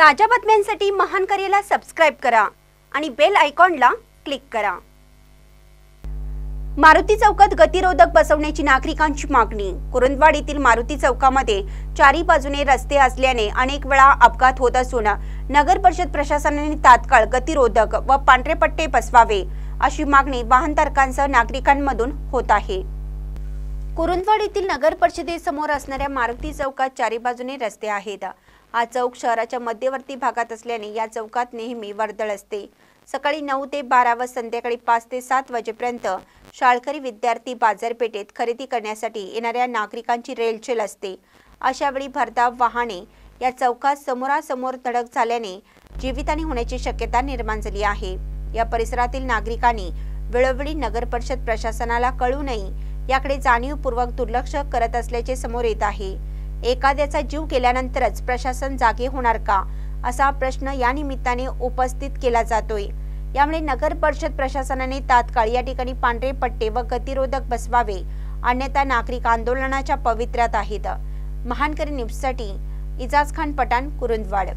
ताज्या बातम्यांसाठी महान करेला सबस्क्राइब करा आणि बेल आयकॉनला क्लिक करा। मारुती चौकात गतिरोधक बसवण्याची नागरिकांची मागणी। कुरुंदवाडीतील मारुती चौकामध्ये चारी बाजूने रस्ते असल्याने अनेक वेळा अपघात होत असून नगर परिषद प्रशासनाने तात्काळ गतिरोधक व पांढरे पट्टे बसवावे अशी मागणी वाहनधारकांसह नागरिकांमधून होत आहे। कुरुंदवाडीतील नगर परिषदेसमोर असणाऱ्या मारुती चौकात चारी बाजूने रस्ते आहेत। हा चौक शहराच्या मध्यवर्ती भागात असल्याने या चौकात नेहमी वर्दळ असते। सकाळी 9 ते 12 व संध्याकाळी 5 ते 7 वाजेपर्यंत शाळकरी विद्यार्थी बाजारपेठेत खरेदी करण्यासाठी येणाऱ्या नागरिकांची रेलचेल असते। अशा वेळी भरधाव वाहने या चौकात समोरासमोर धडक झाल्याने जीवितहानी होण्याची शक्यता निर्माण झाली आहे। या परिसरातील नागरिकांनी वेळोवेळी नगर परिषद प्रशासनाला कळूनही याकडे जाणीवपूर्वक दुर्लक्ष करत असल्याचे समोर येत आहे। एखाद्याचा जीव गेल्यानंतरच प्रशासन जागे होणार का असा प्रश्न या निमित्ताने उपस्थित केला जातोय। यामुळे नगर परिषद प्रशासनाने तात्काळ या ठिकाणी पांढरे पट्टे व गतिरोधक बसवावे, अन्यथा नागरिक आंदोलनाच्या पवित्र्यात आहेत। महानकरी न्यूजसाठी इजाज खान पठाण, कुरुंदवाड।